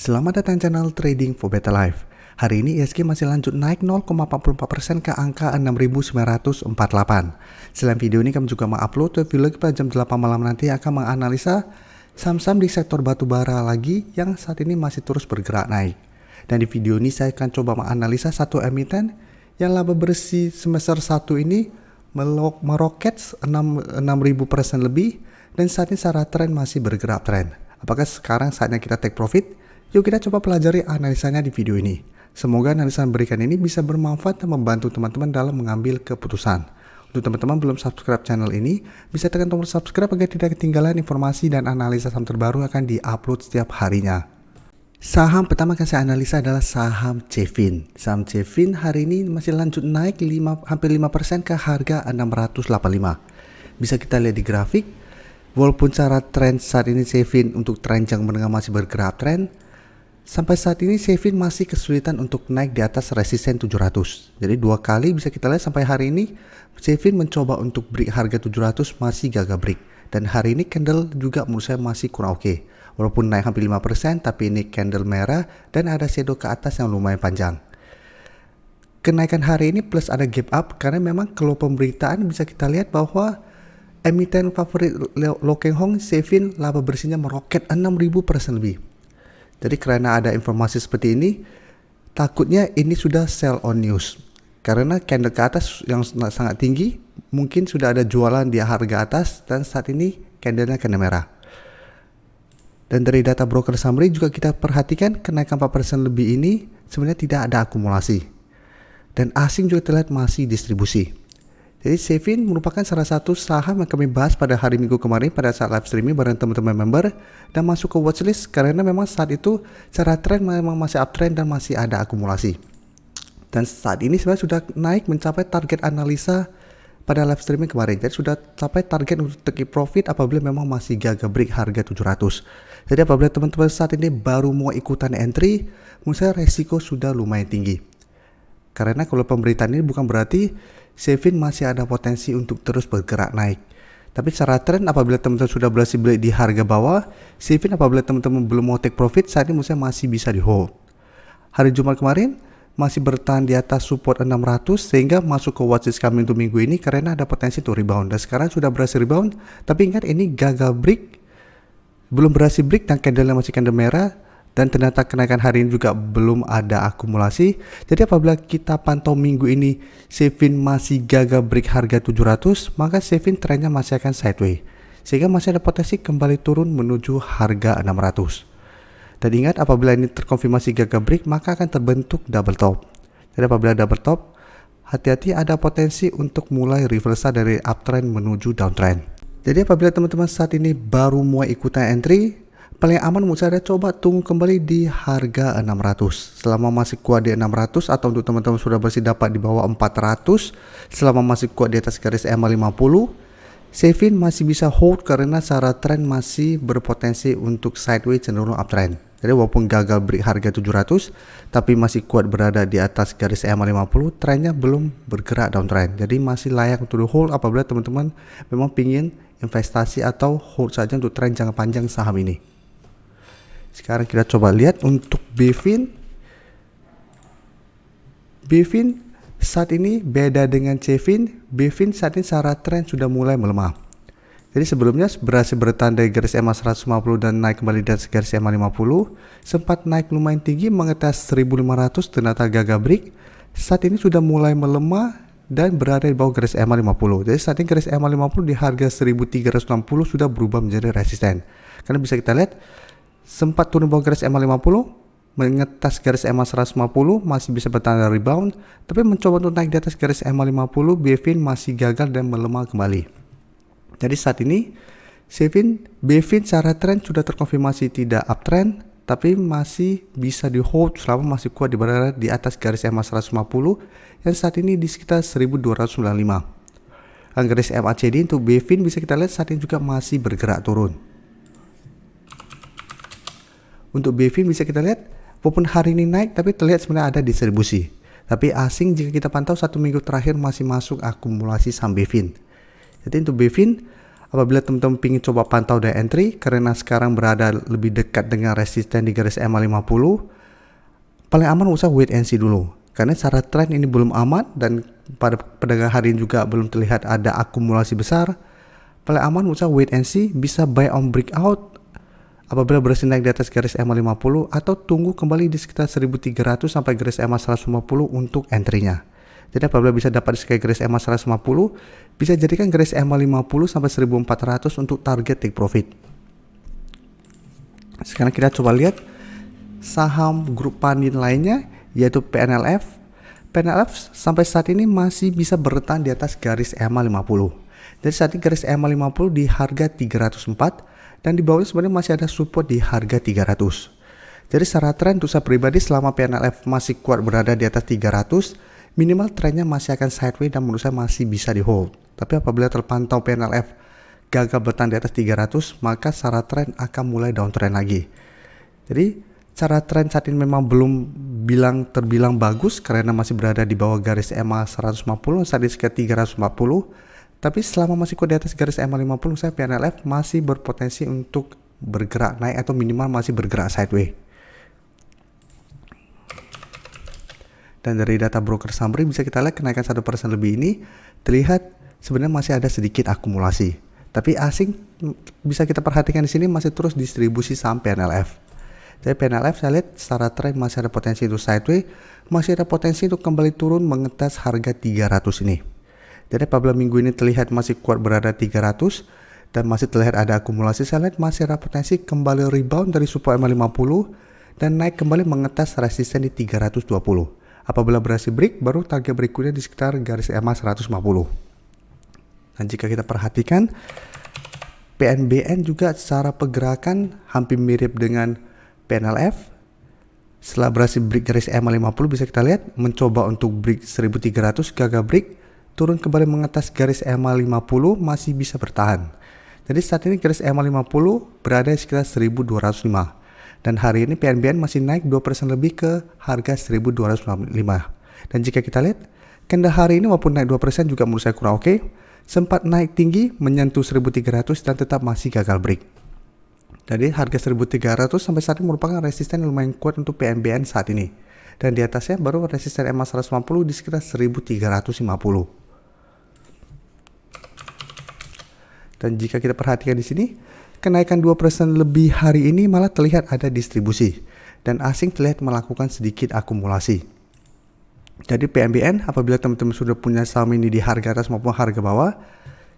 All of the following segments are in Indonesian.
Selamat datang channel Trading for Better Life. Hari ini ISG masih lanjut naik 0,44% ke angka 6.948. Selain video ini kami juga mengupload review lagi pada jam 8 malam nanti akan menganalisa saham-saham di sektor batubara lagi yang saat ini masih terus bergerak naik. Dan di video ini saya akan coba menganalisa satu emiten yang laba bersih semester 1 ini meroket 6.000% lebih dan saat ini secara tren masih bergerak tren. Apakah sekarang saatnya kita take profit? Yuk kita coba pelajari analisanya di video ini. Semoga analisa yang berikan ini bisa bermanfaat dan membantu teman-teman dalam mengambil keputusan. Untuk teman-teman belum subscribe channel ini, bisa tekan tombol subscribe agar tidak ketinggalan informasi dan analisa saham terbaru akan di-upload setiap harinya. Saham pertama yang saya analisa adalah saham Cevin. Saham Cevin hari ini masih lanjut naik hampir 5% ke harga 685. Bisa kita lihat di grafik, walaupun secara tren saat ini Cevin untuk tren jangka menengah masih bergerak tren, sampai saat ini Cevin masih kesulitan untuk naik di atas resisten 700. Jadi dua kali bisa kita lihat sampai hari ini Cevin mencoba untuk break harga 700 masih gagal break. Dan hari ini candle juga menurut saya masih kurang oke. Walaupun naik hampir 5% tapi ini candle merah dan ada shadow ke atas yang lumayan panjang. Kenaikan hari ini plus ada gap up karena memang kalau pemberitaan bisa kita lihat bahwa emiten favorit Lo Keng Hong Cevin laba bersihnya meroket 6.000% lebih. Jadi karena ada informasi seperti ini, takutnya ini sudah sell on news. Karena candle ke atas yang sangat tinggi, mungkin sudah ada jualan di harga atas dan saat ini candlenya candle merah. Dan dari data broker summary juga kita perhatikan kenaikan 4% lebih ini sebenarnya tidak ada akumulasi. Dan asing juga terlihat masih distribusi. Jadi Cevin merupakan salah satu saham yang kami bahas pada hari Minggu kemarin pada saat live streaming bareng teman-teman member dan masuk ke watchlist karena memang saat itu secara tren memang masih uptrend dan masih ada akumulasi. Dan saat ini sebenarnya sudah naik mencapai target analisa pada live streaming kemarin. Jadi sudah capai target untuk take profit apabila memang masih gagal break harga 700. Jadi apabila teman-teman saat ini baru mau ikutan entry, menurut saya resiko sudah lumayan tinggi. Karena kalau pemberitaan ini bukan berarti Cevin masih ada potensi untuk terus bergerak naik. Tapi secara tren apabila teman-teman sudah berhasil beli di harga bawah, Cevin apabila teman-teman belum mau take profit saat ini menurut saya masih bisa di hold. Hari Jumat kemarin masih bertahan di atas support 600 sehingga masuk ke watchlist kami untuk minggu ini karena ada potensi untuk rebound. Dan sekarang sudah berhasil rebound, tapi ingat ini gagal break, belum berhasil break dan candlenya masih candle merah. Dan ternyata kenaikan hari ini juga belum ada akumulasi. Jadi apabila kita pantau minggu ini Cevin masih gagal break harga 700, maka Cevin trennya masih akan sideways. Sehingga masih ada potensi kembali turun menuju harga 600. Dan ingat apabila ini terkonfirmasi gagal break, maka akan terbentuk double top. Jadi apabila double top, hati-hati ada potensi untuk mulai reversal dari uptrend menuju downtrend. Jadi apabila teman-teman saat ini baru mau ikutan entry, paling aman menurut saya coba tunggu kembali di harga 600. Selama masih kuat di 600 atau untuk teman-teman sudah bersih dapat di bawah 400, selama masih kuat di atas garis EMA 50, Cevin masih bisa hold karena secara tren masih berpotensi untuk sideways cenderung uptrend. Jadi walaupun gagal break harga 700 tapi masih kuat berada di atas garis EMA 50, trennya belum bergerak downtrend. Jadi masih layak untuk di hold apabila teman-teman memang ingin investasi atau hold saja untuk tren jangka panjang saham ini. Sekarang kita coba lihat untuk Bevin. Bevin saat ini beda dengan Cevin. Bevin saat ini secara tren sudah mulai melemah. Jadi sebelumnya berhasil bertahan dari garis EMA 150 dan naik kembali dari garis EMA 50. Sempat naik lumayan tinggi mengetes 1500 ternyata gagal break. Saat ini sudah mulai melemah dan berada di bawah garis EMA 50. Jadi saat ini garis EMA 50 di harga 1360 sudah berubah menjadi resisten. Karena bisa kita lihat sempat turun bawah garis EMA 50, mengetas garis EMA 150, masih bisa bertahan dari rebound, tapi mencoba untuk naik di atas garis EMA 50, Bevin masih gagal dan melemah kembali. Jadi saat ini, Bevin secara tren sudah terkonfirmasi tidak uptrend, tapi masih bisa di hold selama masih kuat berada di atas garis EMA 150, yang saat ini di sekitar 1295. Dan garis MACD untuk Bevin bisa kita lihat saat ini juga masih bergerak turun. Untuk Bevin bisa kita lihat walaupun hari ini naik tapi terlihat sebenarnya ada distribusi. Tapi asing jika kita pantau satu minggu terakhir masih masuk akumulasi saham Bevin. Jadi untuk Bevin Apabila teman-teman ingin coba pantau day entry karena sekarang berada lebih dekat dengan resisten di garis EMA 50, paling aman usah wait and see dulu. Karena secara tren ini belum aman dan pada perdagangan hari ini juga belum terlihat ada akumulasi besar. Paling aman usah wait and see, bisa buy on breakout apabila berhasil naik di atas garis EMA 50 atau tunggu kembali di sekitar 1300 sampai garis EMA 150 untuk entry-nya. Jadi apabila bisa dapat di sekitar garis EMA 150, bisa jadikan garis EMA 50 sampai 1400 untuk target take profit. Sekarang kita coba lihat saham grup Pandin lainnya, yaitu PNLF. PNLF sampai saat ini masih bisa bertahan di atas garis EMA 50. Jadi saat ini garis EMA 50 di harga 304 dan di bawahnya sebenarnya masih ada support di harga 300. Jadi secara tren untuk saya pribadi, selama PNLF masih kuat berada di atas 300, minimal trennya masih akan sideways dan menurut saya masih bisa di hold. Tapi apabila terpantau PNLF gagal bertahan di atas 300, maka secara tren akan mulai downtrend lagi. Jadi cara tren saat ini memang belum terbilang bagus karena masih berada di bawah garis EMA 150, saat ini sekitar 340. Tapi selama masih kuat di atas garis EMA 50, saya PNLF masih berpotensi untuk bergerak naik atau minimal masih bergerak sideways. Dan dari data broker summary bisa kita lihat kenaikan 1% lebih ini terlihat sebenarnya masih ada sedikit akumulasi. Tapi asing bisa kita perhatikan di sini masih terus distribusi saham PNLF. Jadi PNLF saya lihat secara tren masih ada potensi untuk sideways, masih ada potensi untuk kembali turun mengetes harga 300 ini. Jadi apabila minggu ini terlihat masih kuat berada 300 dan masih terlihat ada akumulasi, saya lihat masih ada potensi kembali rebound dari support EMA 50 dan naik kembali mengetes resisten di 320. Apabila berhasil break, baru target berikutnya di sekitar garis EMA 150. Dan jika kita perhatikan, PNBN juga secara pergerakan hampir mirip dengan PNLF. Setelah berhasil break garis EMA 50, bisa kita lihat mencoba untuk break 1300, gagal break, turun kembali mengetes garis EMA 50, masih bisa bertahan. Jadi saat ini garis EMA 50 berada di sekitar 1205. Dan hari ini PNBN masih naik 2% lebih ke harga 1295. Dan jika kita lihat, candle hari ini walaupun naik 2% juga menurut saya kurang oke. Sempat naik tinggi menyentuh 1300 dan tetap masih gagal break. Jadi harga 1300 sampai saat ini merupakan resisten yang lumayan kuat untuk PNBN saat ini. Dan di atasnya baru resisten EMA 150 di sekitar 1350. Dan jika kita perhatikan di sini, kenaikan 2% lebih hari ini malah terlihat ada distribusi dan asing terlihat melakukan sedikit akumulasi. Jadi PNBN apabila teman-teman sudah punya saham ini di harga atas maupun harga bawah,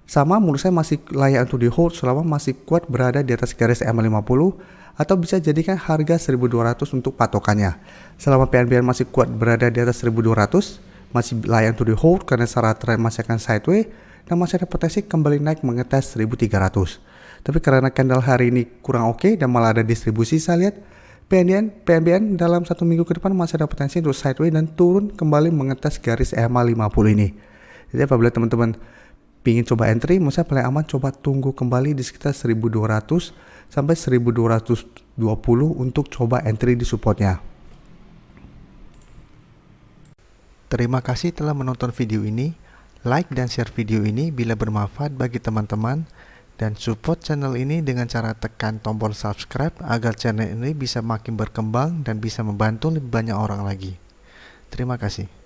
sama menurut saya masih layak untuk di hold selama masih kuat berada di atas garis EMA 50 atau bisa jadikan harga 1200 untuk patokannya. Selama PNBN masih kuat berada di atas 1200, masih layak untuk di hold karena secara tren masih akan sideways dan masih ada potensi kembali naik mengetes 1300. Tapi karena candle hari ini kurang oke dan malah ada distribusi, saya lihat PNBN dalam 1 minggu ke depan masih ada potensi untuk sideways dan turun kembali mengetes garis EMA 50 ini. Jadi apabila teman-teman ingin coba entry, menurut saya paling aman coba tunggu kembali di sekitar 1200 sampai 1220 untuk coba entry di supportnya. Terima kasih telah menonton video ini. Like dan share video ini bila bermanfaat bagi teman-teman. Dan support channel ini dengan cara tekan tombol subscribe agar channel ini bisa makin berkembang dan bisa membantu lebih banyak orang lagi. Terima kasih.